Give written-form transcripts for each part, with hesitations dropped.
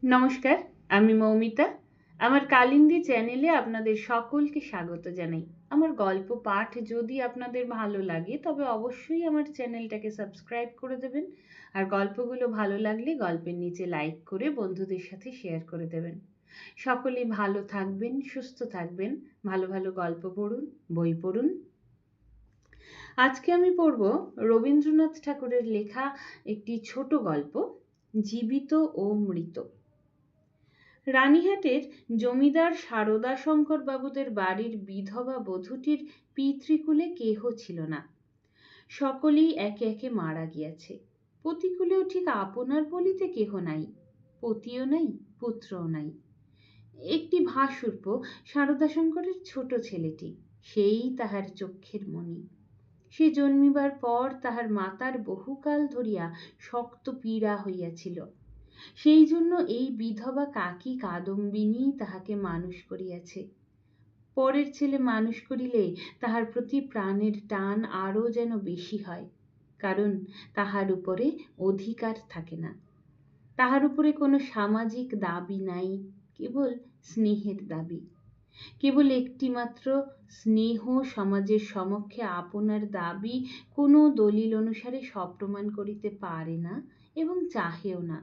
নমস্কার, আমি মৌমিতা। আমার কালিন্দী চ্যানেলে আপনাদের সকলকে স্বাগত জানাই। আমার গল্প পাঠ যদি আপনাদের ভালো লাগে তবে অবশ্যই আমার চ্যানেলটাকে সাবস্ক্রাইব করে দেবেন। আর গল্পগুলো ভালো লাগলে গল্পের নিচে লাইক করে বন্ধুদের সাথে শেয়ার করে দেবেন। সকলেই ভালো থাকবেন, সুস্থ থাকবেন, ভালো ভালো গল্প পড়ুন, বই পড়ুন। আজকে আমি পড়ব রবীন্দ্রনাথ ঠাকুরের লেখা একটি ছোট গল্প, জীবিত ও মৃত। রানীহাটের জমিদার সারদাশঙ্কর বাবুদের বাড়ির বিধবা বধূটির পিতৃকুলে কেহ ছিল না। সকলেই একে একে মারা গিয়াছে। পতিকুলেও ঠিক আপনার বলিতে কেহ নাই, পতিও নাই, পুত্রও নাই। একটি ভাসুরপ সারদাশঙ্করের ছোট ছেলেটি, সেই তাহার চক্ষের মণি। সে জন্মিবার পর তাহার মাতার বহুকাল ধরিয়া শক্ত পীড়া হইয়াছিল। সেই জন্য এই বিধবা কাকী কাদম্বিনী তাহাকে মানুষ করিয়াছে। পরের ছেলে মানুষ করিলে তাহার প্রতি প্রাণের টান আরও যেন বেশি হয়, কারণ তাহার উপরে অধিকার থাকে না, তাহার উপরে কোনো সামাজিক দাবি নাই, কেবল স্নেহের দাবি। কেবল একটি মাত্র স্নেহ সমাজের সমক্ষে আপনার দাবি কোনো দলিল অনুসারে সপ্রমাণ করিতে পারে না এবং চাহেও না।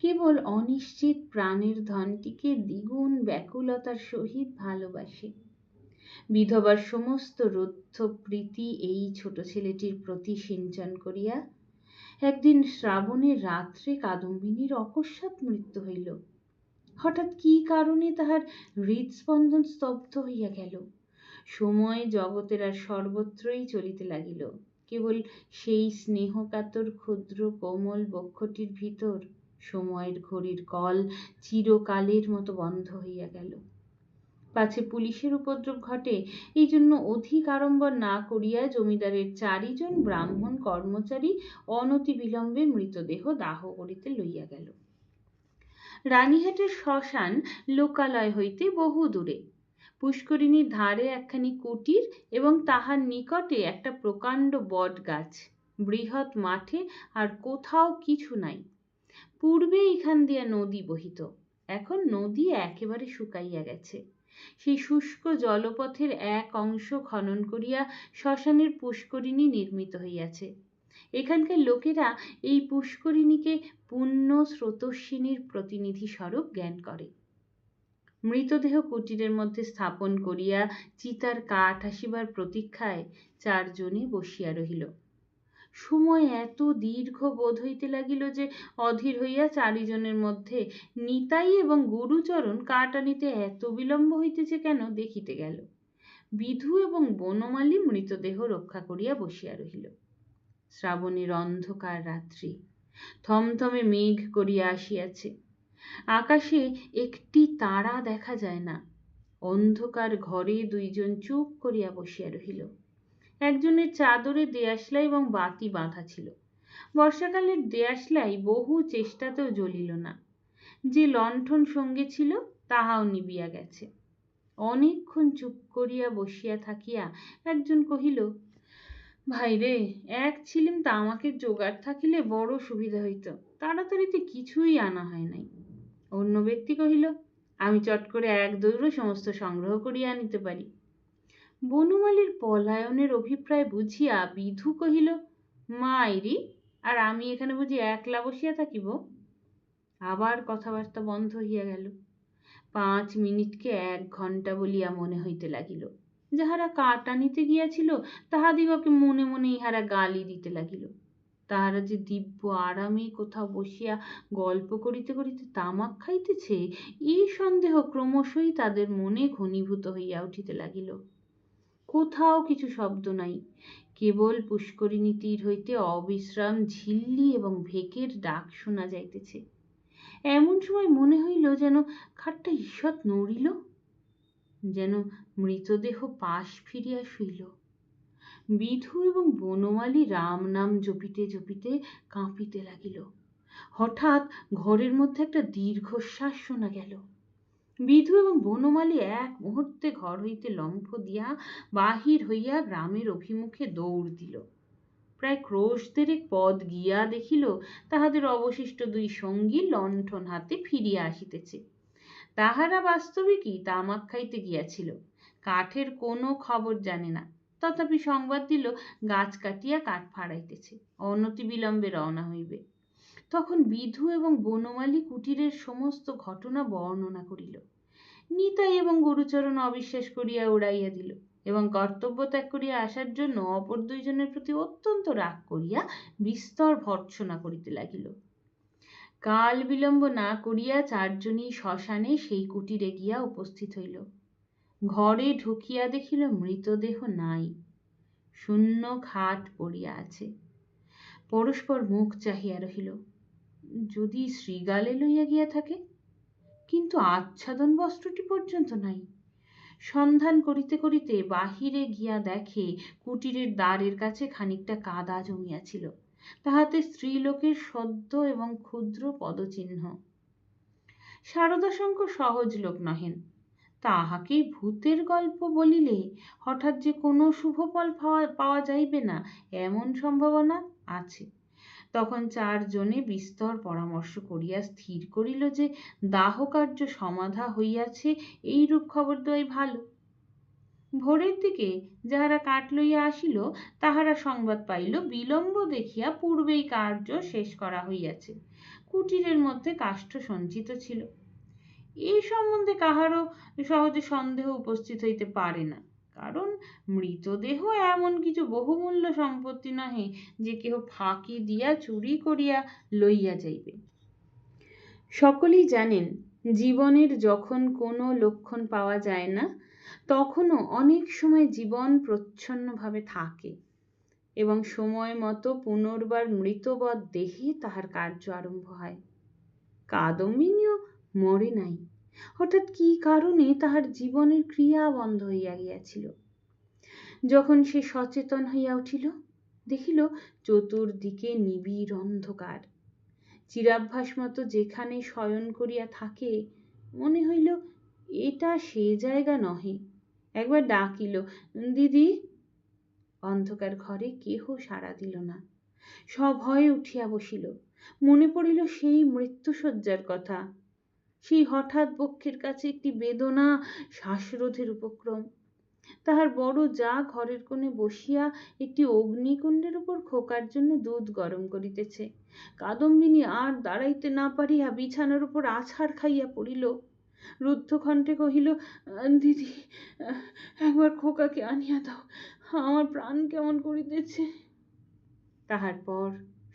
কেবল অনিশ্চিত প্রাণের ধনটিকে দ্বিগুণ ব্যাকুলতার সহিত ভালোবাসে। বিধবার সমস্ত রুদ্ধ প্রীতি এই ছোট ছেলেটির প্রতি সিঞ্চন করিয়া একদিন শ্রাবণের রাত্রে কাদম্বিনীর অকস্মাৎ মৃত্যু হইল। হঠাৎ কি কারণে তাহার হৃদস্পন্দন স্তব্ধ হইয়া গেল। সময় জগতের আর সর্বত্রই চলিতে লাগিল, কেবল সেই স্নেহকাতর ক্ষুদ্র কোমল বক্ষটির ভিতর সময়ের ঘড়ির কল চিরকালের মতো বন্ধ হইয়া গেল। পাছে পুলিশের উপদ্রব ঘটে, এই জন্য অধিক আড়ম্বর না করিয়া জমিদারের 4 জন ব্রাহ্মণ কর্মচারী অনতি বিলম্বে মৃতদেহ দাহ করিতে লইয়া গেল। রানীহাটের শ্মশান লোকালয় হইতে বহু দূরে। পুষ্করিণীর ধারে একখানি কুটির এবং তাহার নিকটে একটা প্রকাণ্ড বট গাছ। বৃহৎ মাঠে আর কোথাও কিছু নাই। পূর্বে এখান দিয়া নদী বহিত, এখন নদী একেবারে শুকাইয়া গেছে। সেই শুষ্ক জলপথের এক অংশ খনন করিয়া শ্মশানের পুষ্করিণী নির্মিত হইয়াছে। এখানকার লোকেরা এই পুষ্করিণীকে পুণ্য স্রোতস্বিনীর প্রতিনিধি স্বরূপ জ্ঞান করে। মৃতদেহ কুটিরের মধ্যে স্থাপন করিয়া চিতার কাঠ আসিবার প্রতীক্ষায় 4 জনে বসিয়া রহিল। সময় এত দীর্ঘ বোধ হইতে লাগিল যে অধীর হইয়া 4 জনের মধ্যে নিতাই এবং গুরুচরণ কাঠ আনিতে এত বিলম্ব হইতেছে কেন দেখিতে গেল। বিধু এবং বনমালী মৃতদেহ রক্ষা করিয়া বসিয়া রহিল। শ্রাবণের অন্ধকার রাত্রি, থমথমে মেঘ করিয়া আসিয়াছে। আকাশে একটি তারা দেখা যায় না। অন্ধকার ঘরে 2 জন চুপ করিয়া বসিয়া রহিল। একজনের চাদরে দেয়াশলাই এবং বাতি বাঁধা ছিল। বর্ষাকালের দেয়াশলাই বহু চেষ্টাতেও জ্বলিল না। যে লণ্ঠন সঙ্গে ছিল তাহাও নিবিয়া গেছে। অনেকক্ষণ চুপ করিয়া বসিয়া থাকিয়া একজন কহিল, ভাই রে, এক ছিলিম তামাকের জোগাড় থাকিলে বড় সুবিধা হইত, তাড়াতাড়িতে কিছুই আনা হয় নাই। অন্য ব্যক্তি কহিল, আমি চট করে 1 দৈর্ঘ্য সমস্ত সংগ্রহ করিয়া আনিতে পারি। বনমালীর পলায়নের অভিপ্রায় বুঝিয়া বিধু কহিল, মাইরি, আর আমি এখানে বুঝি একলা বসিয়া থাকিব? আবার কথাবার্তা বন্ধ হইয়া গেল। 5 মিনিটকে 1 ঘণ্টা বলিয়া মনে হইতে লাগিল। যাহারা কাঠ আনিতে গিয়াছিল তাহাদিগকে মনে মনে ইহারা গালি দিতে লাগিল। তাহারা যে দিব্য আরামে কোথাও বসিয়া গল্প করিতে করিতে তামাক খাইতেছে, এই সন্দেহ ক্রমশই তাদের মনে ঘনীভূত হইয়া উঠিতে লাগিল। কোথাও কিছু শব্দ নাই, কেবল পুষ্করিণী তীর হইতে অবিশ্রাম ঝিল্লি এবং ভেকের ডাক শোনা যাইতেছে। এমন সময় মনে হইল যেন খাটটা ঈষৎ নড়িল, যেন মৃতদেহ পাশ ফিরিয়া শুইল। বিধু এবং বনমালী রাম নাম জপিতে জপিতে কাঁপিতে লাগিল। হঠাৎ ঘরের মধ্যে একটা দীর্ঘশ্বাস শোনা গেল। বিধু এবং বনমালী এক মুহূর্তে ঘর হইতে লম্ফ দিয়া বাহির হইয়া গ্রামের অভিমুখে দৌড় দিল। প্রায় ক্রোশ দেড়েক পদ গিয়া দেখিল তাহাদের অবশিষ্ট দুই সঙ্গী লণ্ঠন হাতে ফিরিয়া আসিতেছে। তাহারা বাস্তবিকই তামাক খাইতে গিয়াছিল, কাঠের কোনো খবর জানে না, তথাপি সংবাদ দিল গাছ কাটিয়া কাঠ ফাড়াইতেছে, অনতি বিলম্বে রওনা হইবে। তখন বিধু এবং বনমালী কুটিরের সমস্ত ঘটনা বর্ণনা করিল। নিতাই এবং গুরুচরণ অবিশ্বাস করিয়া উড়াইয়া দিল এবং কর্তব্য ত্যাগ করিয়া আসার জন্য অপর দুইজনের প্রতি অত্যন্ত রাগ করিয়া বিস্তর ভর্ৎসনা করিতে লাগিল। কাল বিলম্ব না করিয়া চারজনই শ্মশানে সেই কুটিরে গিয়া উপস্থিত হইল। ঘরে ঢুকিয়া দেখিল মৃতদেহ নাই, শূন্য খাট পড়িয়া আছে। পরস্পর মুখ চাহিয়া রহিল। যদি শ্রীগালে লইয়া গিয়া থাকে, কিন্তু আচ্ছাদন বস্ত্রটি পর্যন্ত নাই। সন্ধান করিতে করিতে বাহিরে গিয়া দেখে কুটিরের দ্বারের কাছে খানিকটা কাদা জমিয়াছিল, তাহাতে স্ত্রীলোকের সদ্য এবং ক্ষুদ্র পদচিহ্ন। শারদাশঙ্কর সহজ লোক নহেন, তাহাকে ভূতের গল্প বলিলে হঠাৎ যে কোনো শুভ ফল পাওয়া যাইবে না এমন সম্ভাবনা আছে। তখন চারজনে বিস্তর পরামর্শ করিয়া স্থির করিল যে দাহ কার্য সমাধা হইয়াছে, এইরূপ খবর দেওয়াই ভালো। ভোরের দিকে যাহারা কাঠ লইয়া আসিল তাহারা সংবাদ পাইল বিলম্ব দেখিয়া পূর্বেই কার্য শেষ করা হইয়াছে, কুটিরের মধ্যে কাষ্ঠ সঞ্চিত ছিল। এই সম্বন্ধে কাহারও সহজে সন্দেহ উপস্থিত হইতে পারে না, কারণ মৃতদেহ এমন কিছু বহুমূল্য সম্পত্তি নহে যে কেহ ফাঁকি দিয়া চুরি করিয়া লইয়া যাইবে। সকলেই জানেন জীবনের যখন কোনো লক্ষণ পাওয়া যায় না, তখনও অনেক সময় জীবন প্রচ্ছন্নভাবে থাকে এবং সময় মতো পুনর্বার মৃতবৎ দেহে তাহার কার্য আরম্ভ হয়। কাদম্বিনীও মরে নাই, হঠাৎ কি কারণে তাহার জীবনের ক্রিয়া বন্ধ হইয়া গিয়াছিল। যখন সে সচেতন হইয়া উঠিল, দেখিল চতুর্দিকে নিবিড় অন্ধকার। চিরাভ্যাস মতো যেখানে শয়ন করিয়া থাকে, মনে হইল এটা সে জায়গা নহে। একবার ডাকিল, দিদি। অন্ধকার ঘরে কেহ সাড়া দিল না। সভয়ে উঠিয়া বসিল। মনে পড়িল সেই মৃত্যুশয্যার কথা, সেই হঠাৎ বক্ষের কাছে একটি বেদনা, শ্বাসরোধের উপক্রম। তাহার বড় যা ঘরের কোণে বসিয়া একটি অগ্নিকুণ্ডের উপর খোকার জন্য দুধ গরম করিতেছে। কাদম্বিনী আর দাঁড়াইতে না পারিয়া বিছানার উপর আছাড় খাইয়া পড়িল। রুদ্ধকণ্ঠে কহিল, দিদি, একবার খোকাকে আনিয়া দাও, আমার প্রাণ কেমন করিতেছে। তাহার পর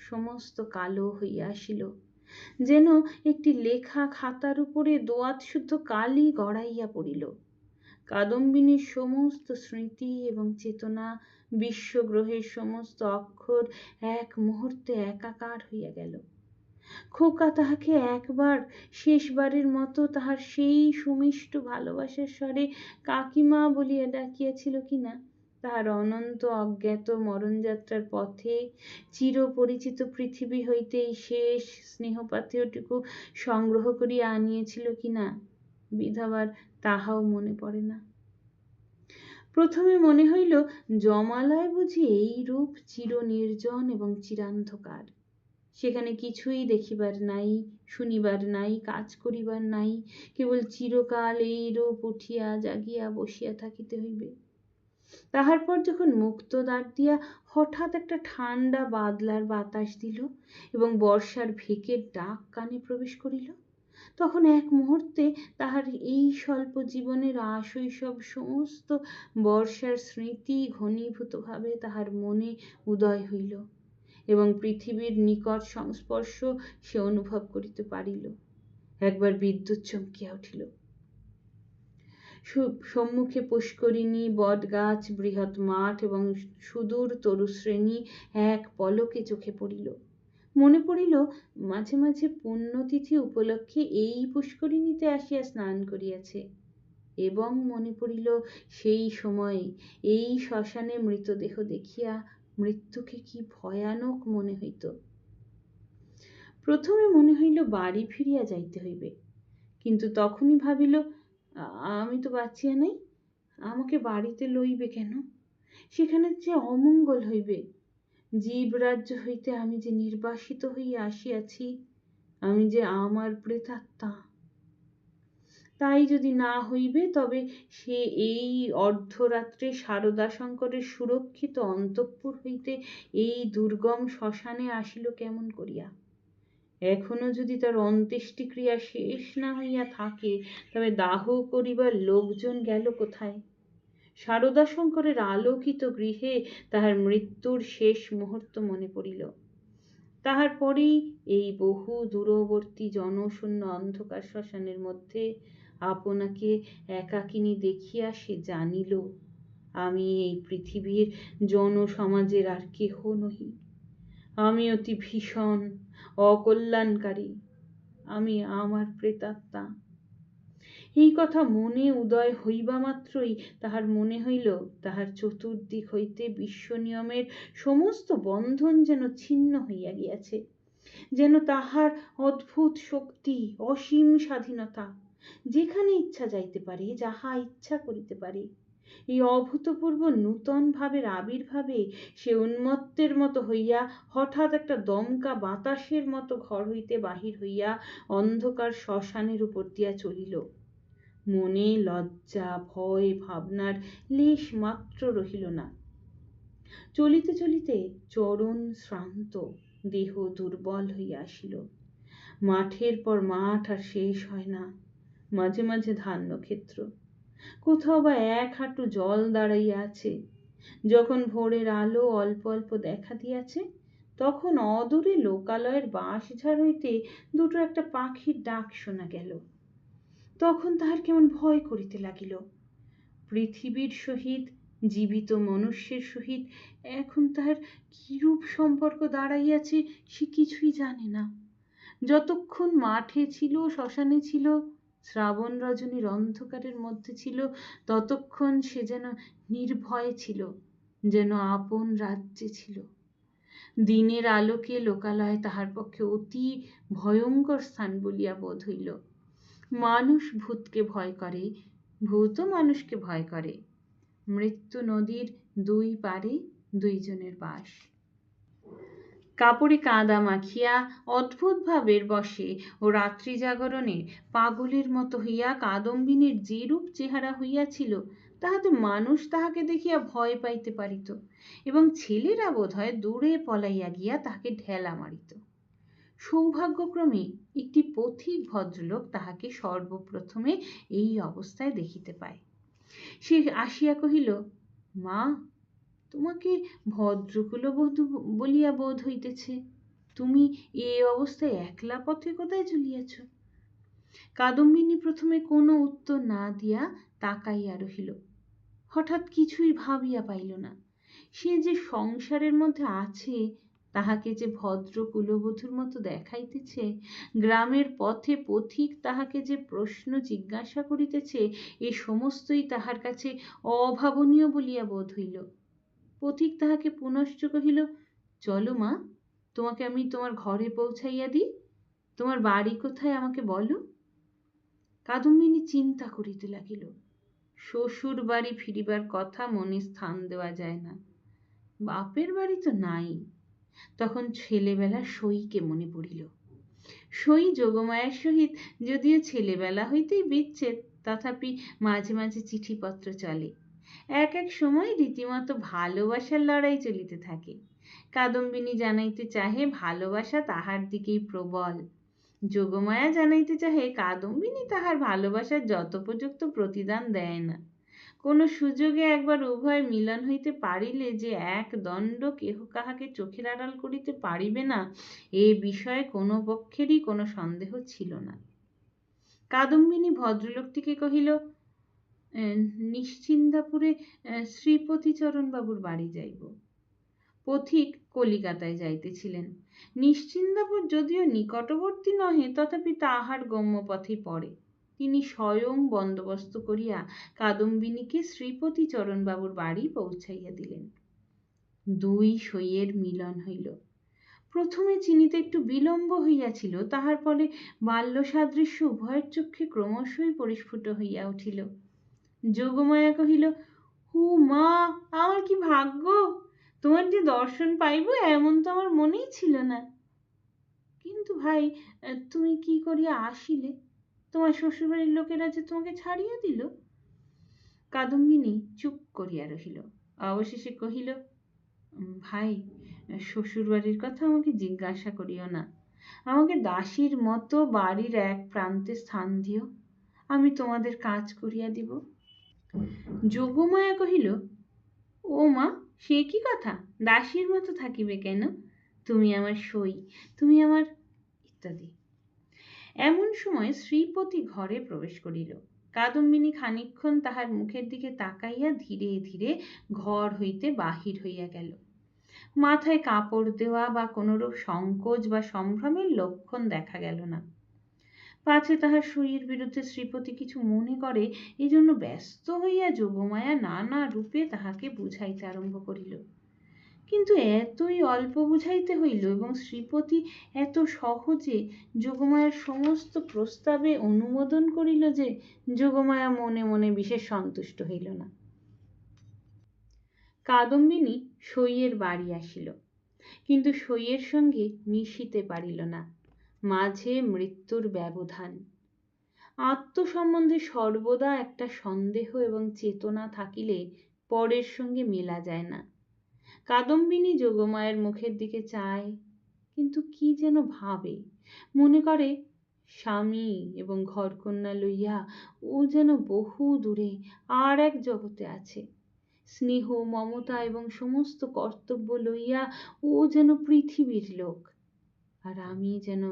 সমস্ত কালো হইয়া আসিল, যেন একটি লেখা খাতার উপরে দোয়াত শুদ্ধ কালি গড়াইয়া পড়িল। কাদম্বিনীর সমস্ত স্মৃতি এবং চেতনা, বিশ্বগ্রহের সমস্ত অক্ষর এক মুহূর্তে একাকার হইয়া গেল। খোকা তাহাকে একবার, শেষবারের মতো তাহার সেই সুমিষ্ট ভালোবাসার স্বরে কাকিমা বলিয়া ডাকিয়াছিল কিনা, তাহার অনন্ত অজ্ঞাত মরণযাত্রার পথে চিরপরিচিত পৃথিবী হইতে এই শেষ স্নেহপাথেয়টুকু সংগ্রহ করিয়া আনিয়েছিল কিনা, বিধবার তাহাও মনে পড়ে না। প্রথমে মনে হইল জমালয় বুঝি এই রূপ চির নির্জন এবং চিরান্ধকার। সেখানে কিছুই দেখিবার নাই, শুনিবার নাই, কাজ করিবার নাই, কেবল চিরকাল এই রূপ উঠিয়া জাগিয়া বসিয়া থাকিতে হইবে। তাহার পর যখন মুক্ত দ্বার দিয়া হঠাৎ একটা ঠান্ডা বাদলার বাতাস দিল এবং বর্ষার ভেকের ডাক কানে প্রবেশ করিল, তখন এক মুহূর্তে তাহার এই স্বল্প জীবনের আশৈশব সমস্ত বর্ষার স্মৃতি ঘনীভূতভাবে তাহার মনে উদয় হইল এবং পৃথিবীর নিকট সংস্পর্শ সে অনুভব করিতে পারিল। একবার বিদ্যুৎ চমকিয়া উঠিল। সম্মুখে পুষ্করিণী, বটগাছ, বৃহৎ মাঠ এবং সুদূর তরুশ্রেণী এক পলকে চোখে পড়িল। মনে পড়িল মাঝে মাঝে পুণ্যতিথি উপলক্ষে এই পুষ্করিণীতে আসিয়া স্নান করিয়াছে, এবং মনে পড়িল সেই সময়ে এই শ্মশানে মৃতদেহ দেখিয়া মৃত্যুকে কি ভয়ানক মনে হইত। প্রথমে মনে হইল বাড়ি ফিরিয়া যাইতে হইবে, কিন্তু তখনই ভাবিল, আমি তো বাঁচিয়া নাই, আমাকে বাড়িতে লইবে কেন? সেখানে যে অমঙ্গল হইবে। জীবরাজ্য হইতে আমি যে নির্বাসিত হইয়া আসিয়াছি, আমি যে আমার প্রেতাত্মা, তাই যদি না হইবে তবে সে এই অর্ধরাত্রে শারদাশঙ্করের সুরক্ষিত অন্তঃপুর হইতে এই দুর্গম শ্মশানে আসিল কেমন করিয়া? এখনো যদি তার অন্ত্যেষ্টিক্রিয়া শেষ না হইয়া থাকে, তবে দাহ করিবার লোকজন গেল কোথায়? শারদাশঙ্করের আলোকিত গৃহে তাহার মৃত্যুর শেষ মুহূর্ত মনে পড়িল। তাহার পরেই এই বহু দূরবর্তী জনশূন্য অন্ধকার শ্মশানের মধ্যে আপনাকে একাকিনী দেখিয়া সে জানিল, আমি এই পৃথিবীর জনসমাজের আর কেহ নহি। আমি অতি ভীষণ অকল্যাণকারী, আমি আমার প্রেতাত্মা। এই কথা মনে উদয় হইবা মাত্রই তাহার মনে হইল তাহার চতুর্দিক হইতে বিশ্ব নিয়মের সমস্ত বন্ধন যেন ছিন্ন হইয়া গিয়াছে, যেন তাহার অদ্ভুত শক্তি, অসীম স্বাধীনতা, যেখানে ইচ্ছা যাইতে পারে, যাহা ইচ্ছা করিতে পারে। এই অভূতপূর্ব নূতন ভাবের আবির্ভাবে সে উন্মত্তের মতো হইয়া হঠাৎ একটা দমকা বাতাসের মতো ঘর হইতে বাহির হইয়া অন্ধকার শ্মশানের উপর দিয়া চলিল। মনে লজ্জা, ভয়, ভাবনার লেশ মাত্র রহিল না। চলিতে চলিতে চরণ শ্রান্ত, দেহ দুর্বল হইয়া আসিল। মাঠের পর মাঠ আর শেষ হয় না, মাঝে মাঝে ধান্যক্ষেত্র, কোথাও বা এক হাঁটু জল দাঁড়াইয়া আছে। যখন ভোরের আলো অল্প অল্প দেখা দিয়াছে, তখন অদূরে লোকালয়ের বাঁশঝাড় হইতে দুটো একটা পাখির ডাক শোনা গেল। তখন তাহার কেমন ভয় করিতে লাগিল। পৃথিবীর সহিত, জীবিত মনুষ্যের সহিত এখন তাহার কিরূপ সম্পর্ক দাঁড়াইয়াছে সে কিছুই জানে না। যতক্ষণ মাঠে ছিল, শ্মশানে ছিল, শ্রাবণ রজনীর অন্ধকারের মধ্যে ছিল, ততক্ষণ সে যেন নির্ভয়ে ছিল, যেন আপন রাজ্যে ছিল। দিনের আলোকে লোকালয় তাহার পক্ষে অতি ভয়ঙ্কর স্থান বলিয়া বোধ হইল। মানুষ ভূতকে ভয় করে, ভূতও মানুষকে ভয় করে। মৃত্যু নদীর দুই পারে দুইজনের বাস। কাপড়ে কাদা মাখিয়া অদ্ভুত ভাবের বসে ও রাত্রি জাগরণে পাগলের মতো হইয়া কাদম্বিনীর যেরূপ চেহারা হইয়াছিল, তাহাতে মানুষ তাহাকে দেখিয়া ভয় পাইতে পারিত, এবং ছেলেরা বোধহয় দূরে পলাইয়া গিয়া তাহাকে ঢেলা মারিত। সৌভাগ্যক্রমে একটি পথিক ভদ্রলোক তাহাকে সর্বপ্রথমে এই অবস্থায় দেখিতে পায়। সে আসিয়া কহিল, মা, তোমাকে ভদ্রকুলবধূ বলিয়া বোধ হইতেছে। তুমি এ অবস্থায় একলা পথে কোথায় চলিয়াছ? কাদম্বিনী প্রথমে কোনো উত্তর না দিয়া তাকাইয়া রহিল। হঠাৎ কিছুই ভাবিয়া পাইল না। সে যে সংসারের মধ্যে আছে, তাহাকে যে ভদ্র কুলবধূর মতো দেখাইতেছে, গ্রামের পথে পথিক তাহাকে যে প্রশ্ন জিজ্ঞাসা করিতেছে, এ সমস্তই তাহার কাছে অভাবনীয় বলিয়া বোধ হইল। পথিক তাহাকে পুনশ্চ কহিল, চলো মা, তোমাকে আমি তোমার ঘরে পৌঁছাইয়া দিই। তোমার বাড়ি কোথায় আমাকে বলো। কাদম্বিনী চিন্তা করিতে লাগিল। শ্বশুর বাড়ি ফিরিবার কথা মনে স্থান দেওয়া যায় না, বাপের বাড়ি তো নাই। তখন ছেলেবেলার সইকে মনে পড়িল। সই যোগমায়ার সহিত যদিও ছেলেবেলা হইতেই বিচ্ছেদ, তথাপি মাঝে মাঝে চিঠিপত্র চলে। এক এক সময় রীতিমতো ভালোবাসার লড়াই চলিতে থাকে। কাদম্বিনী জানাইতে চাহে ভালোবাসা তাহার দিকেই প্রবল। যোগমায়া জানাইতে চাহে কাদম্বিনী তাহার ভালোবাসার যথোপযুক্ত প্রতিদান দেয় না। কোনো সুযোগে একবার উভয় মিলন হইতে পারিলে যে এক দণ্ড কেহ কাহাকে চোখের আড়াল করিতে পারিবে না, এ বিষয়ে কোনো পক্ষেরই কোনো সন্দেহ ছিল না। কাদম্বিনী ভদ্রলোকটিকে কহিল, নিশ্চিন্দাপুরে শ্রীপতিচরণ বাবুর বাড়ি যাইব। পথিক কলিকাতায় যাইতেছিলেন। নিশ্চিন্দাপুর যদিও নিকটবর্তী নহে, তথাপি তাহার গম্য পথে পড়ে। তিনি স্বয়ং বন্দোবস্ত করিয়া কাদম্বিনীকে শ্রীপতিচরণ বাবুর বাড়ি পৌঁছাইয়া দিলেন। দুই সইয়ের মিলন হইল। প্রথমে চিনিতে একটু বিলম্ব হইয়াছিল, তাহার ফলে বাল্য সাদৃশ্য উভয়ের চক্ষে ক্রমশই পরিস্ফুট হইয়া উঠিল। যোগমায়া কহিল, হু মা, আমার কি ভাগ্য! তোমার যে দর্শন পাইব এমন তো আমার মনেই ছিল না। কিন্তু ভাই, তুমি কি করিয়া আসিলে? তোমার শ্বশুরবাড়ির লোকেরা যে তোমাকে ছাড়িয়া দিল? কাদম্বিনী চুপ করিয়া রহিল। অবশেষে কহিল, ভাই, শ্বশুরবাড়ির কথা আমাকে জিজ্ঞাসা করিও না। আমাকে দাসীর মতো বাড়ির এক প্রান্তে স্থান দিও, আমি তোমাদের কাজ করিয়া দিব। যোগমায়া কহিল, ও মা, সে কি কথা? দাসীর মতো থাকিবে কেন? তুমি আমার সই, তুমি আমার ইত্যাদি। এমন সময় শ্রীপতি ঘরে প্রবেশ করিল। কাদম্বিনী খানিকক্ষণ তাহার মুখের দিকে তাকাইয়া ধীরে ধীরে ঘর হইতে বাহির হইয়া গেল। মাথায় কাপড় দেওয়া বা কোনরূপ সংকোচ বা সম্ভ্রমের লক্ষণ দেখা গেল না। পাছে তাহার সইয়ের বিরুদ্ধে শ্রীপতি কিছু মনে করে, এই জন্য ব্যস্ত হইয়া যোগমায়া নানা রূপে তাহাকে বুঝাইতে আরম্ভ করিল। কিন্তু এতই অল্প বুঝাইতে হইল এবং শ্রীপতি এত সহজে যোগমায়ার সমস্ত প্রস্তাবে অনুমোদন করিল যে যোগমায়া মনে মনে বিশেষ সন্তুষ্ট হইল না। কাদম্বিনী সইয়ের বাড়ি আসিল, কিন্তু সইয়ের সঙ্গে মিশিতে পারিল না। মাঝে মৃত্যুর ব্যবধান। আত্মসম্বন্ধে সর্বদা একটা সন্দেহ এবং চেতনা থাকিলে পরের সঙ্গে মেলা যায় না। কাদম্বিনী যোগমায়ের মুখের দিকে চায়, কিন্তু কি যেন ভাবে। মনে করে স্বামী এবং ঘরকন্যা লইয়া ও যেন বহু দূরে আর এক জগতে আছে। স্নেহ, মমতা এবং সমস্ত কর্তব্য লইয়া ও যেন পৃথিবীর লোক, আর আমি যেন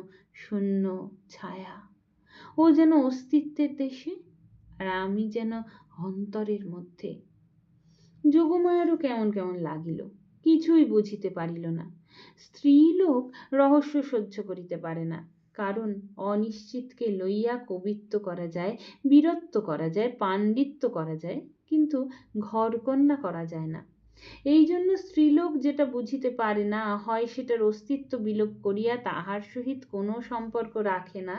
শূন্য ছায়া। ও যেন অস্তিত্বের দেশে, আর আমি যেন অন্তরের মধ্যে। যোগমায়ারও কেমন কেমন লাগিল, কিছুই বুঝিতে পারিল না। স্ত্রীলোক রহস্য সহ্য করিতে পারে না, কারণ অনিশ্চিতকে লইয়া কবিত্ব করা যায়, বীরত্ব করা যায়, পাণ্ডিত্য করা যায়, কিন্তু ঘরকন্যা করা যায় না। এই জন্য স্ত্রীলোক যেটা বুঝিতে পারে না, হয় সেটার অস্তিত্ব বিলোপ করিয়া তাহার সহিত কোনো সম্পর্ক রাখে না,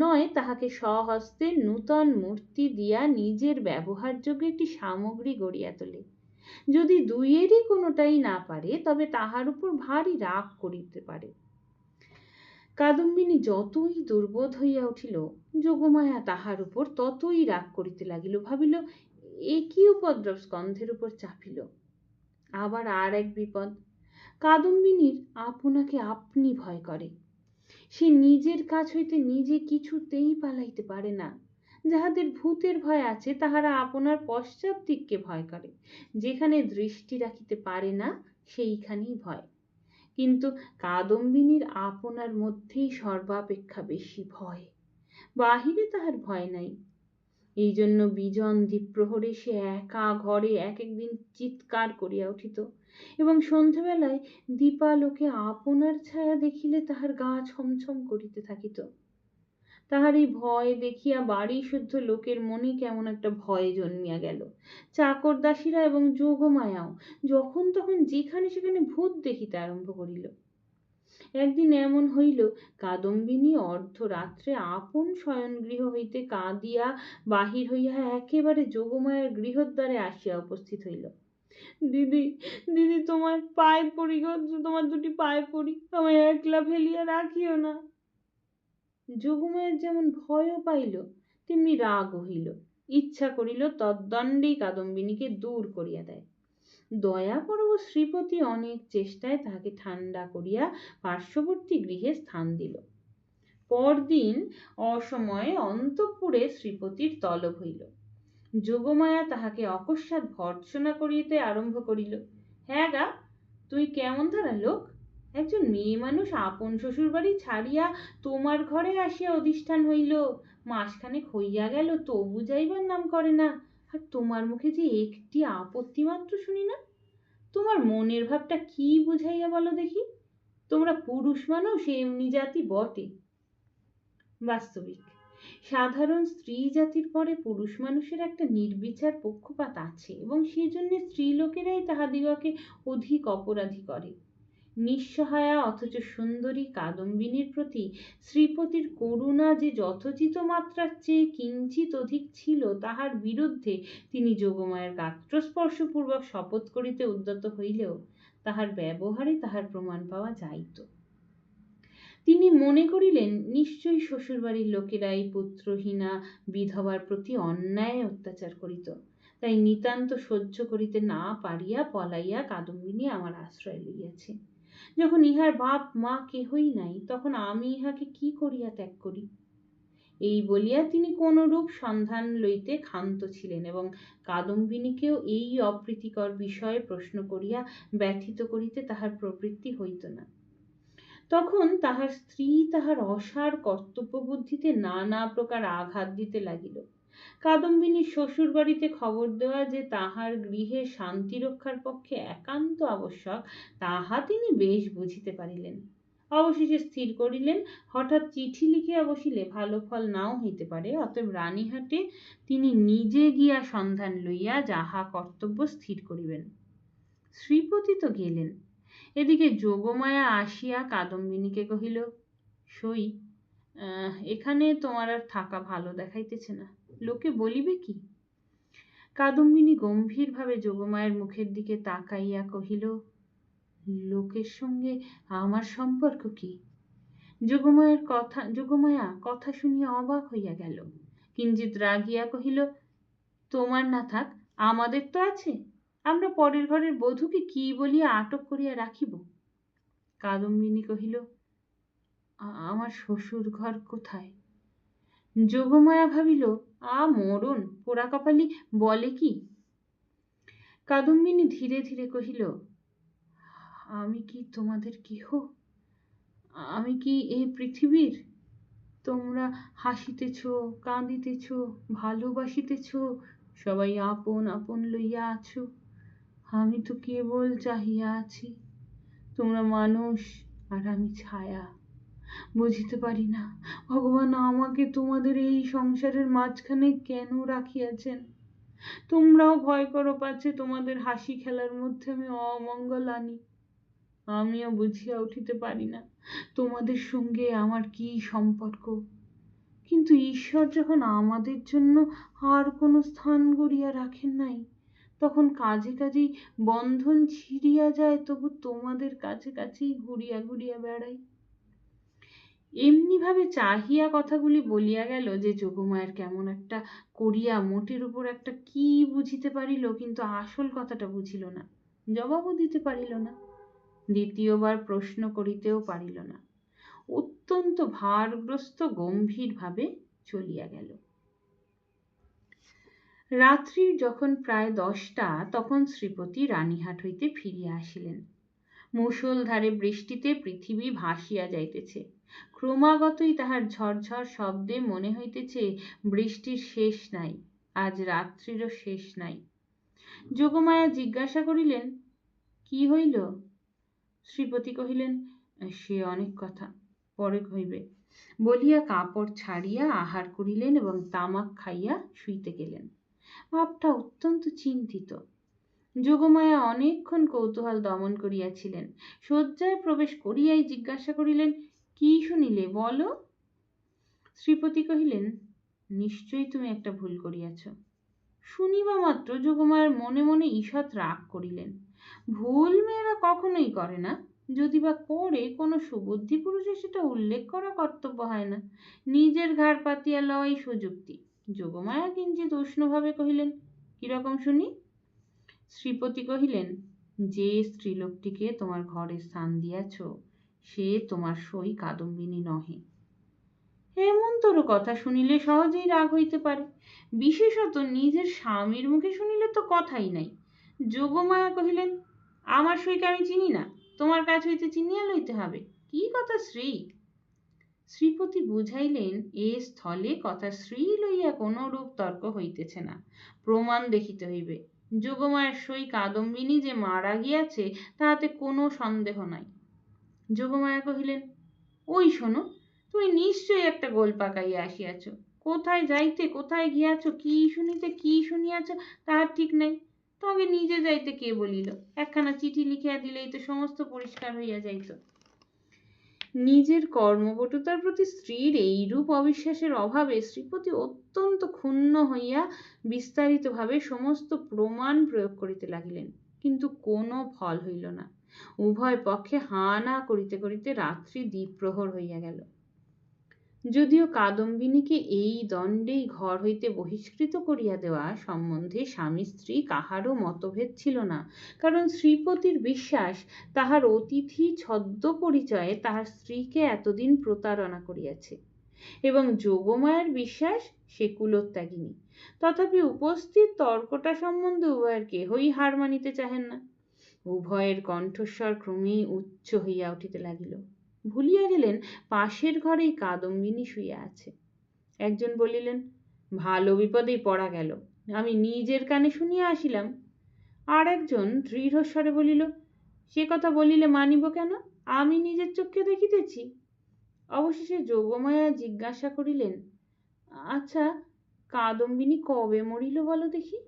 নয় তাহাকে স্বহস্তে নূতন মূর্তি দিয়া নিজের ব্যবহারযোগ্য একটি সামগ্রী গড়িয়া তোলে। যদি দুইয়েরই কোনোটাই না পারে, তবে তাহার উপর ভারী রাগ করিতে পারে। কাদম্বিনী যতই দুর্বোধ হইয়া উঠিল, যোগমায়া তাহার উপর ততই রাগ করিতে লাগিল। ভাবিল, একই উপদ্রব স্কন্ধের উপর চাপিল। আবার আর এক বিপদ। কাদম্বিনীর আপনাকে আপনি ভয় করে। সে নিজের কাছ হইতে নিজে কিছুতেই পালাইতে পারে না। যাহাদের ভূতের ভয় আছে, তাহারা আপনার পশ্চাৎ দিককে ভয় করে। যেখানে দৃষ্টি রাখিতে পারে না, সেইখানেই ভয়। কিন্তু কাদম্বিনীর আপনার মধ্যেই সর্বাপেক্ষা বেশি ভয়, বাহিরে তাহার ভয় নাই। এই জন্য বিজন দ্বীপ্রহরে সে একা ঘরে এক একদিন চিৎকার করিয়া উঠিত, এবং সন্ধ্যাবেলায় দীপালোকে আপনার ছায়া দেখিলে তাহার গা ছমছম করিতে থাকিত। তাহার এই ভয় দেখিয়া বাড়ি শুদ্ধ লোকের মনে কেমন একটা ভয় জন্মিয়া গেল। চাকর দাসীরা এবং যোগমায়াও যখন তখন যেখানে সেখানে ভূত দেখিতে আরম্ভ করিল। একদিন এমন হইল, কাদম্বিনী অর্ধরাত্রে আপন শয়নগৃহ হইতে কাঁদিয়া বাহির হইয়া একেবারে যোগমায়ার গৃহদ্বারে আসিয়া উপস্থিত হইল। দিদি, দিদি, তোমার পায়ে পড়ি গো, তোমার দুটি পায়ে পড়ি, আমায় একলা ফেলিয়া রাখিও না। যোগমায়ের যেমন ভয়ও পাইল, তেমনি রাগও হইল। ইচ্ছা করিল তদ্দণ্ডেই কাদম্বিনীকে দূর করিয়া দেয়। দয়া করব শ্রীপতি অনেক চেষ্টায় তাহাকে ঠান্ডা করিয়া পার্শ্ববর্তী গৃহে স্থান দিল। পরদিন অসময়ে অন্তঃপুরে শ্রীপতির তলব হইল। যোগমায়া তাহাকে অকস্মাৎ ভর্ৎসনা করিতে আরম্ভ করিল। হ্যাঁ গা, তুই কেমন ধারা লোক! একজন মেয়ে মানুষ আপন শ্বশুর বাড়ি ছাড়িয়া তোমার ঘরে আসিয়া অধিষ্ঠান হইল, মাসখানেক হইয়া গেল, তবু যাইবার নাম করে না। আর তোমার মুখে যে একটি আপত্তি মাত্র শুনি না। তোমার মনের ভাবটা কি বুঝাইয়া বলো দেখি। তোমরা পুরুষ মানুষ এমনি জাতি বটে। বাস্তবিক সাধারণ স্ত্রী জাতির পরে পুরুষ মানুষের একটা নির্বিচার পক্ষপাত আছে, এবং সেই জন্য স্ত্রীলোকেরাই তাহাদিগকে অধিক অপরাধী করে। নিঃসহায়া অথচ সুন্দরী কাদম্বিনীর প্রতি শ্রীপতির করুণা যে যথোচিত মাত্রার চেয়ে কিঞ্চিত অধিক ছিল, তাহার বিরুদ্ধে তিনি যোগমায়ের গাত্রস্পর্শপূর্বক শপথ করিতে উদ্যত হইলেও তাহার ব্যবহারে তাহার প্রমাণ পাওয়া যাইত। তিনি মনে করিলেন নিশ্চয়ই শ্বশুরবাড়ির লোকেরা এই পুত্রহীনা বিধবার প্রতি অন্যায় অত্যাচার করিত, তাই নিতান্ত সহ্য করিতে না পারিয়া পলাইয়া কাদম্বিনী আমার আশ্রয় লইয়াছে। যখন ইহার বাপ মা কেহই নাই, তখন আমি ইহাকে কি করিয়া ত্যাগ করি? এই বলিয়া তিনি কোনরূপ সন্ধান লইতে ক্ষান্ত ছিলেন এবং কাদম্বিনীকেও এই অপ্রীতিকর বিষয়ে প্রশ্ন করিয়া ব্যথিত করিতে তাহার প্রবৃত্তি হইত না। তখন তাহার স্ত্রী তাহার অসার কর্তব্যবুদ্ধিতে নানা প্রকার আঘাত দিতে লাগিল। কাদম্বিনীর শ্বশুর বাড়িতে খবর দেওয়া যে তাহার গৃহে শান্তি রক্ষার পক্ষে একান্ত আবশ্যক, তাহা তিনি বেশ বুঝিতে পারিলেন। অবশেষে স্থির করিলেন, হঠাৎ চিঠি লিখিয়া বসিলে ভালো ফল নাও হইতে পারে, অতএব রানীহাটে তিনি নিজে গিয়া সন্ধান লইয়া যাহা কর্তব্য স্থির করিবেন। শ্রীপতি তো গেলেন। এদিকে যোগমায়া আসিয়া কাদম্বিনীকে কহিল, সই, এখানে তোমার আর থাকা ভালো দেখাইতেছে না, লোকে বলিবে কি? কাদম্বিনী গম্ভীরভাবে যোগমায়ের মুখের দিকে তাকাইয়া কহিল, লোকের সঙ্গে আমার সম্পর্ক কি? যোগমায়া কথা শুনিয়া অবাক হইয়া গেল। কিঞ্চিৎ রাগিয়া কহিল, তোমার না থাক, আমাদের তো আছে। আমরা পরের ঘরের বধূকে কি বলিয়া আটক করিয়া রাখিব? কাদম্বিনী কহিল, আমার শ্বশুর ঘর কোথায়? যোগমায়া ভাবিল, মরণ পোড়া কপালি বলে কি? কাদম্বিনী ধীরে ধীরে কহিল, আমি কি তোমাদের কেহ? আমি কি এই পৃথিবীর? তোমরা হাসিতেছ, কাঁদিতেছ, ভালোবাসিতেছ, সবাই আপন আপন লইয়া আছো। আমি তো কেবল চাহিয়া আছি। তোমরা মানুষ আর আমি ছায়া। বুঝিতে পারি না ভগবান আমাকে তোমাদের এই সংসারের মাঝখানে কেন রাখিয়াছেন। তোমরাও ভয় করো পাছে তোমাদের হাসি খেলার মধ্যে আমি অমঙ্গল আনি। আমিও বুঝিয়া উঠিতে পারি না তোমাদের সঙ্গে আমার কি সম্পর্ক। কিন্তু ঈশ্বর যখন আমাদের জন্য আর কোনো স্থান গড়িয়া রাখেন নাই, তখন কাজে কাজেই বন্ধন ছিঁড়িয়া যায়, তবু তোমাদের কাছে কাছেই ঘুরিয়া ঘুরিয়া বেড়াই। এমনি ভাবে চাহিয়া কথাগুলি বলিয়া গেল যে যোগমায়ের কেমন একটা করিয়া মোটের উপর একটা কি বুঝিতে পারিল, কিন্তু আসল কথাটা বুঝিল না, জবাবও দিতে পারিল না, দ্বিতীয়বার প্রশ্ন করিতেও পারিল না। অত্যন্ত ভারগ্রস্ত গম্ভীর ভাবে চলিয়া গেল। রাত্রির যখন প্রায় 10টা, তখন শ্রীপতি রানীহাট হইতে ফিরিয়া আসিলেন। মুষলধারে বৃষ্টিতে পৃথিবী ভাসিয়া যাইতেছে। ক্রমাগতই তাহার ঝরঝর শব্দে মনে হইতেছে বৃষ্টির শেষ নাই, আজ রাত্রিরও শেষ নাই। যোগমায়া জিজ্ঞাসা করিলেন, কি হইল? শ্রীপতি কহিলেন, সে অনেক কথা, পরে কহিবে বলিয়া কাপড় ছাড়িয়া আহার করিলেন এবং তামাক খাইয়া শুইতে গেলেন। ভাবটা অত্যন্ত চিন্তিত। যোগমায়া অনেকক্ষণ কৌতূহল দমন করিয়াছিলেন। শয্যায় প্রবেশ করিয়াই জিজ্ঞাসা করিলেন, কি শুনিলে বলো? শ্রীপতি কহিলেন, নিশ্চয়ই তুমি একটা ভুল করিয়াছ। শুনিবা মাত্র যোগমায়ার মনে মনে ঈষৎ রাগ করিলেন। ভুল মেয়েরা কখনোই করে না, যদি বা করে কোনো সুবুদ্ধি পুরুষের সেটা উল্লেখ করা কর্তব্য হয় না। নিজের ঘাড় পাতিয়া লওয়াই সুযুক্তি। যোগমায়া কিঞ্চিৎ উষ্ণভাবে কহিলেন, কিরকম শুনি? শ্রীপতি কহিলেন, যে স্ত্রীলোকটিকে তোমার ঘরে স্থান দিয়াছ, সে তোমার সই কাদম্বিনী নহে। এমনতর কথা শুনিলে সহজেই রাগ হইতে পারে, বিশেষত নিজের স্বামীর মুখে শুনিলে তো কথাই নাই। যোগমায়া কহিলেন, আমার সইকে আমি চিনি না, তোমার কাছ হইতে চিনিয়া লইতে হবে? কি কথা শ্রী? শ্রীপতি বুঝাইলেন, এ স্থলে কথা শ্রী লইয়া কোনো রূপ তর্ক হইতেছে না, প্রমাণ দেখিতে হইবে। যোগমায়ের সই কাদম্বিনী যে মারা গিয়াছে তাহাতে কোনো সন্দেহ নাই। যোগমায়া কহিলেন, ওই শোনো, তুমি নিশ্চয়ই একটা গোল পাকাইয়া আসিয়াছ। কোথায় যাইতে কোথায় গিয়াছ, কি শুনিতে কি শুনিয়াছ তাহার ঠিক নাই। তোমাকে নিজে যাইতে কে বলিল? একখানা চিঠি লিখিয়া দিলেই তো সমস্ত পরিষ্কার হইয়া যাইত। নিজের কর্মবটুতার প্রতি স্ত্রীর এইরূপ অবিশ্বাসের অভাবে শ্রীপতি অত্যন্ত ক্ষুণ্ণ হইয়া বিস্তারিতভাবে সমস্ত প্রমাণ প্রয়োগ করিতে লাগিলেন, কিন্তু কোনো ফল হইল না। উভয় পক্ষে হা না করিতে করিতে রাত্রি দ্বিপ্রহর হইয়া গেল। যদিও কাদম্বিনীকে এই দণ্ডেই ঘর হইতে বহিষ্কৃত করিয়া দেওয়া সম্বন্ধে স্বামী স্ত্রী কাহারও মতভেদ ছিল না, কারণ শ্রীপতির বিশ্বাস তাহার অতিথি ছদ্ম পরিচয়ে তাহার স্ত্রীকে এতদিন প্রতারণা করিয়াছে, এবং যোগমায়ার বিশ্বাস সে কুলোত্যাগিনী। তথাপি উপস্থিত তর্কটা সম্বন্ধে উভয়ের কেহই হার মানিতে চাহেন না। উভয়ের কণ্ঠস্বর ক্রমেই উচ্চ হইয়া উঠিতে লাগিল। ভুলিয়া গেলেন পাশের ঘরেই কাদম্বিনী শুইয়া আছে। একজন বলিলেন, ভালো বিপদেই পড়া গেল, আমি নিজের কানে শুনিয়া আসিলাম। আর একজন দৃঢ়স্বরে বলিল, সে কথা বলিলে মানিব কেন, আমি নিজের চক্ষে দেখিতেছি। অবশেষে যোগমায়া জিজ্ঞাসা করিলেন, আচ্ছা, কাদম্বিনী কবে মরিল বলো দেখি।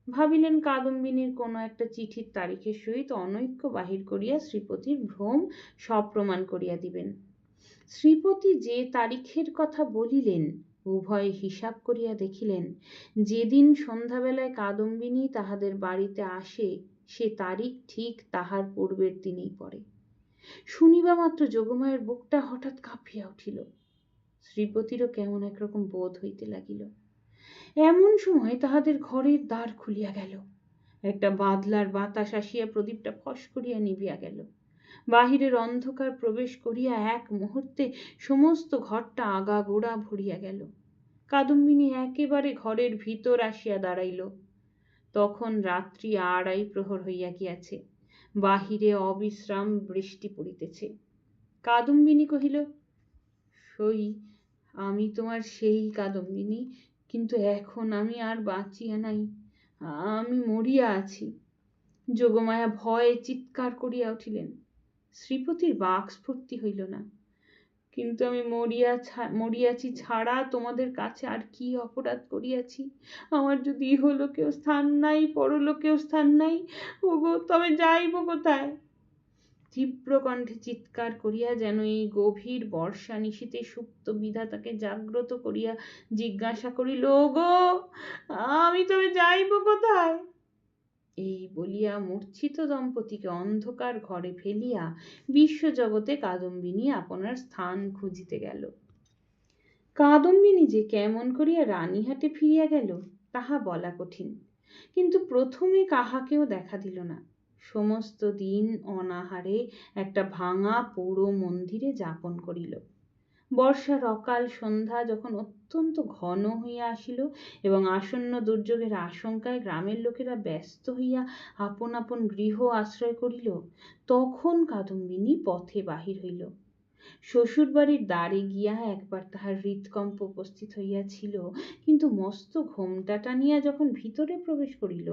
ভাবিলেন কাদম্বিনীর কোনো একটা চিঠির তারিখের সহিত অনৈক্য বাহির করিয়া শ্রীপতির ভ্রম সপ্রমাণ করিয়া দিবেন। শ্রীপতি যে তারিখের কথা বলিলেন, উভয়ে হিসাব করিয়া দেখিলেন যেদিন সন্ধ্যাবেলায় কাদম্বিনী তাহাদের বাড়িতে আসে সে তারিখ ঠিক তাহার পূর্বের দিনেই পড়ে। শুনিবা মাত্র যোগমায়ের বুকটা হঠাৎ কাঁপিয়া উঠিল। শ্রীপতিরও কেমন একরকম বোধ হইতে লাগিল। এমন সময় তাহাদের ঘরের দ্বার খুলিয়া গেল। একটা বাদলার বাতাস আসিয়া প্রদীপটা ফস করিয়া নিভিয়া গেল। বাহিরের অন্ধকার প্রবেশ করিয়া এক মুহূর্তে সমস্ত ঘরটা আগাগোড়া ভরিয়া গেল। কাদম্বিনী একেবারে ঘরের ভিতর আসিয়া দাঁড়াইল। তখন রাত্রি 2:30 প্রহর হইয়া গিয়াছে। বাহিরে অবিশ্রাম বৃষ্টি পড়িতেছে। কাদম্বিনী কহিল, সই, আমি তোমার সেই কাদম্বিনী, কিন্তু এখন আমি আর বাঁচিয়া নাই, আমি মরিয়া আছি। যোগমায়া ভয়ে চিৎকার করিয়া উঠিলেন। শ্রীপতির বাক্স্ফূর্তি হইল না। কিন্তু আমি মরিয়াছি ছাড়া তোমাদের কাছে আর কি অপরাধ করিয়াছি? আমার যদি ইহলোকেও স্থান নাই, পরলোকেও স্থান নাই, ওগো, তবে যাইব কোথায়? তীব্র কণ্ঠে চিৎকার করিয়া যেন এই গভীর বর্ষা নিশীথে সুপ্ত বিধাতাকে জাগ্রত করিয়া জিজ্ঞাসা করিল, ওগো, আমি তবে যাইব কোথায়? এই বলিয়া মূর্ছিত দম্পতিকে অন্ধকার ঘরে ফেলিয়া বিশ্বজগতে কাদম্বিনী আপনার স্থান খুঁজিতে গেল। কাদম্বিনী যে কেমন করিয়া রানীহাটে ফিরিয়া গেল তাহা বলা কঠিন, কিন্তু প্রথমে কাহাকেও দেখা দিল না। সমস্ত দিন অনাহারে একটা ভাঙা পোড়ো মন্দিরে যাপন করিল। বর্ষার অকাল সন্ধ্যা যখন অত্যন্ত ঘন হইয়া আসিল এবং আসন্ন দুর্যোগের আশঙ্কায় গ্রামের লোকেরা ব্যস্ত হইয়া আপন আপন গৃহ আশ্রয় করিল, তখন কাদম্বিনী পথে বাহির হইল। শ্বশুর বাড়ির দ্বারে গিয়া একবার তাহার হৃৎকম্প উপস্থিত হইয়াছিল, কিন্তু মস্ত ঘোমটা টানিয়া যখন ভিতরে প্রবেশ করিল,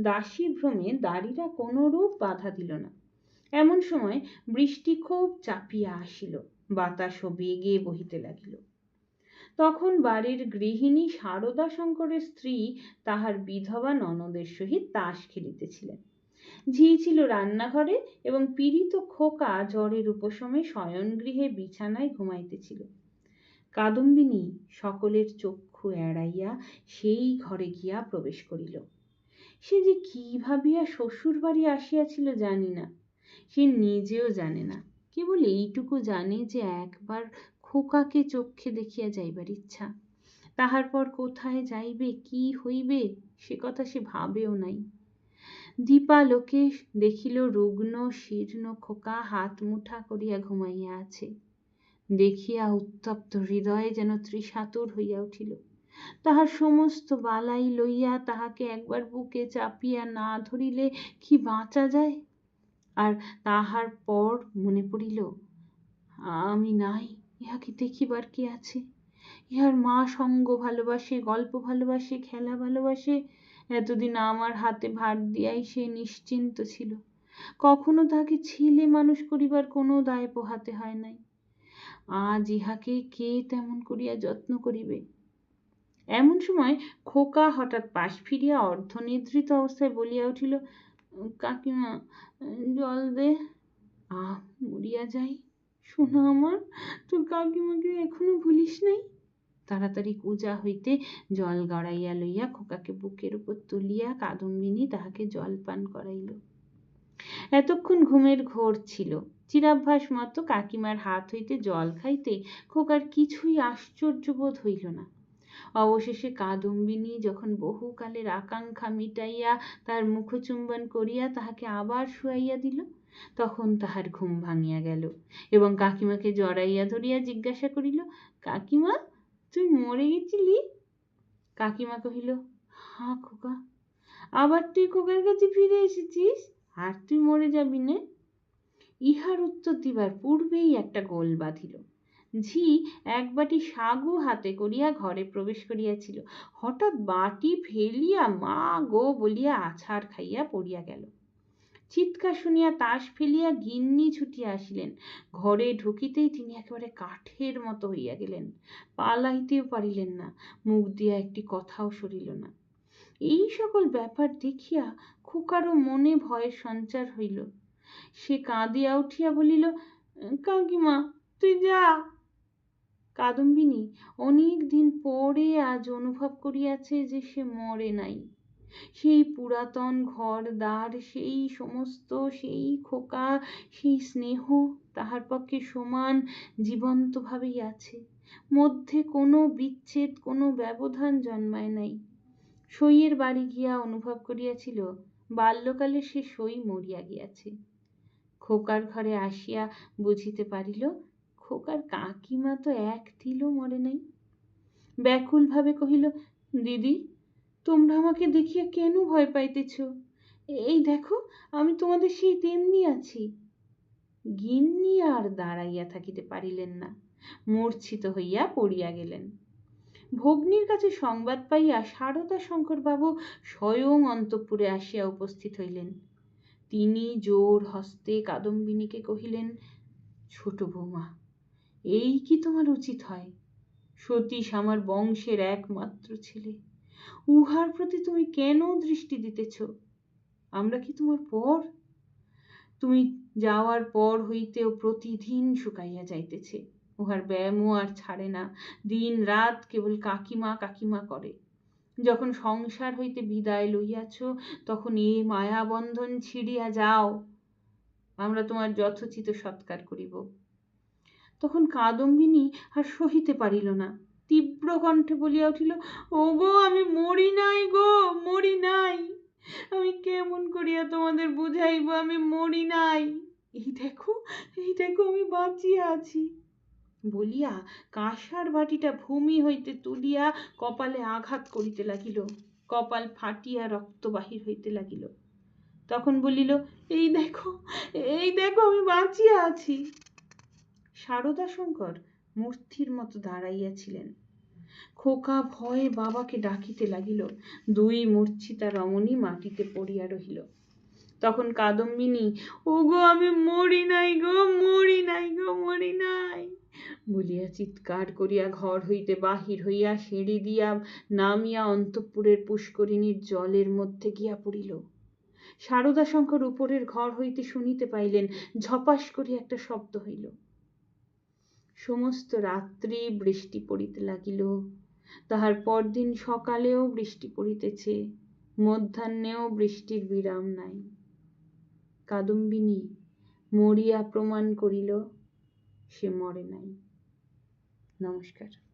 দাসী ভ্রমে দ্বারীরা কোনরূপ বাধা দিল না। এমন সময় বৃষ্টি খুব চাপিয়া আসিল, বাতাসও বেগে বহিতে লাগিল। তখন বাড়ির গৃহিণী সারদা শঙ্করের স্ত্রী তাহার বিধবা ননদের সহিত তাস খেলিতেছিলেন। ঝি ছিল রান্নাঘরে এবং পীড়িত খোকা জ্বরের উপশমে শয়নগৃহে বিছানায় ঘুমাইতেছিল। কাদম্বিনী সকলের চক্ষু এড়াইয়া সেই ঘরে গিয়া প্রবেশ করিল। সে যে কি ভাবিয়া শ্বশুর বাড়ি আসিয়াছিল জানি না, সে নিজেও জানে না। কেবল এইটুকু জানে যে একবার খোকাকে চক্ষে দেখিয়া যাইবার ইচ্ছা। তাহার পর কোথায় যাইবে, কি হইবে, সে কথা সে ভাবেও নাই। দীপালোকে দেখিল রুগ্ন শীর্ণ খোকা হাত মুঠা করিয়া ঘুমাইয়া আছে। দেখিয়া উত্তপ্ত হৃদয়ে যেন ত্রিশাতুর হইয়া উঠিল। তাহার সমস্ত বালাই লইয়া তাহাকে একবার বুকে চাপিয়া না ধরিলে কি বাঁচা যায়? আর তাহার পর মনে পড়িল, আমি নাই, ইহাকে দেখিবার কে আছে? ইহার মা সঙ্গ ভালোবাসে, গল্প ভালোবাসে, খেলা ভালোবাসে। এতদিন আমার হাতে ভার দিয়াই সে নিশ্চিন্ত ছিল। কখনো তাহাকে ছেলে মানুষ করিবার কোনো দায় পোহাতে হয় নাই। আজ ইহাকে কে তেমন করিয়া যত্ন করিবে? এমন সময় খোকা হঠাৎ পাশ ফিরিয়া অর্ধনিদ্রিত অবস্থায় বলিয়া উঠিল, কাকিমা, জল দে। মরিয়া যাই, শোনা আমার, তোর কাকিমাকে এখনো ভুলিস নাই? তাড়াতাড়ি কুজা হইতে জল গড়াইয়া লইয়া খোকাকে বুকের উপর তুলিয়া কাদম্বিনী তাহাকে জল পান করাইল। এতক্ষণ ঘুমের ঘোর ছিল। চিরাভ্যাস মতো কাকিমার হাত হইতে জল খাইতে খোকার কিছুই আশ্চর্য বোধ হইল না। অবশেষে কাদম্বিনী যখন বহুকালের আকাঙ্ক্ষা মিটাইয়া তার মুখচুম্বন করিয়া তাহাকে আবার শুয়াইয়া দিল, তখন তাহার ঘুম ভাঙিয়া গেল এবং কাকিমাকে জড়াইয়া ধরিয়া জিজ্ঞাসা করিল, কাকিমা, তুই মরে গেছিলি? কাকিমা কহিল, হ্যাঁ খোকা। আবার তুই খোকার কাছে ফিরে এসেছিস, আর তুই মরে যাবি নে? ইহার উত্তর দিবার পূর্বেই একটা গোল বাঁধিল। ঝি এক বাটি সাগু হাতে করিয়া ঘরে প্রবেশ করিয়াছিল। হঠাৎ বাটি ফেলিয়া মা গো বলিয়া আছাড় খাইয়া পড়িয়া গেল। চিৎকার শুনিয়া তাস ফেলিয়া গিন্নি ছুটিয়া আসিলেন। ঘরে ঢুকিতেই তিনি একেবারে কাঠের মতো হইয়া গেলেন। পালাইতেও পারিলেন না, মুখ দিয়া একটি কথাও সরিল না। এই সকল ব্যাপার দেখিয়া খোকারও মনে ভয়ের সঞ্চার হইল। সে কাঁদিয়া উঠিয়া বলিল, কাকিমা, তুই যা। কাদম্বিনী অনেক দিন পরে আজ অনুভব করিয়াছে যে সে মরে নাই। সেই পুরাতন ঘর দ্বার, সেই সমস্ত, সেই খোকা, সেই স্নেহ তাহার পক্ষে সমান জীবন্তভাবেই আছে। মধ্যে কোনো বিচ্ছেদ, কোনো ব্যবধান জন্মায় নাই। সইয়ের বাড়ি গিয়া অনুভব করিয়াছিল বাল্যকালে সে সই মরিয়া গিয়াছে। খোকার ঘরে আসিয়া বুঝিতে পারিল খোকার কাকিমা তো এক তিলও মরে নাই। ব্যাকুল ভাবে কহিল, দিদি, তোমরা আমাকে দেখিয়া কেন ভয় পাইতেছ? এই দেখো, আমি তোমাদের সেই তেমনি আছি। গিন্নি আর দাঁড়াইয়া থাকিতে পারিলেন না, মূর্ছিত হইয়া পড়িয়া গেলেন। ভগ্নীর কাছে সংবাদ পাইয়া সারদা শঙ্কর বাবু স্বয়ং অন্তঃপুরে আসিয়া উপস্থিত হইলেন। তিনি জোর হস্তে কাদম্বিনীকে কহিলেন, ছোট বৌমা, এই কি তোমার উচিত হয়? সতীশ আমার বংশের একমাত্র ছেলে, উহার প্রতি তুমি কেন দৃষ্টি দিতেছ? আমরা কি তোমার পর? তুমি যাওয়ার পর হইতেও প্রতিদিন শুকাইয়া যাইতেছে। উহার ব্যায়ামও আর ছাড়ে না, দিন রাত কেবল কাকিমা কাকিমা করে। যখন সংসার হইতে বিদায় লইয়াছ, তখন এ মায়াবন্ধন ছিড়িয়া যাও, আমরা তোমার যথোচিত সৎকার করিব। তখন কাদম্বিনী আর সহিতে পারিল না, তীব্র কণ্ঠে বলিয়া উঠিল, ওগো, আমি মরি নাই গো, মরি নাই। আমি কেমন করিয়া তোমাদের বুঝাইব আমি মরি নাই? এই দেখো, এই দেখো, আমি বাঁচিয়া আছি। বলিয়া কাঁসার বাটিটা ভূমি হইতে তুলিয়া কপালে আঘাত করিতে লাগিল। কপাল ফাটিয়া রক্ত বাহির হইতে লাগিল। তখন বলিল, এই দেখো, এই দেখো, আমি বাঁচিয়া আছি। সারদা শঙ্কর মূর্তির মতো দাঁড়াইয়াছিলেন। খোকা ভয়ে বাবাকে ডাকিতে লাগিল। দুই মূর্ছিতা রমণী মাটিতে পড়িয়া রহিল। তখন কাদম্বিনী, ওগো, আমি মরি নাই গো, মরি নাই গো, মরি নাই বলিয়া চিৎকার করিয়া ঘর হইতে বাহির হইয়া সিঁড়ি দিয়া নামিয়া অন্তঃপুরের পুষ্করিণীর জলের মধ্যে গিয়া পড়িল। সারদা শঙ্কর উপরের ঘর হইতে শুনিতে পাইলেন, ঝপাস করিয়া একটা শব্দ হইল। সমস্ত রাত্রি বৃষ্টি পড়িতে লাগিল। তাহার পরদিন সকালেও বৃষ্টি পড়িতেছে, মধ্যাহ্নেও বৃষ্টির বিরাম নাই। কাদম্বিনী মরিয়া প্রমাণ করিল সে মরে নাই। নমস্কার।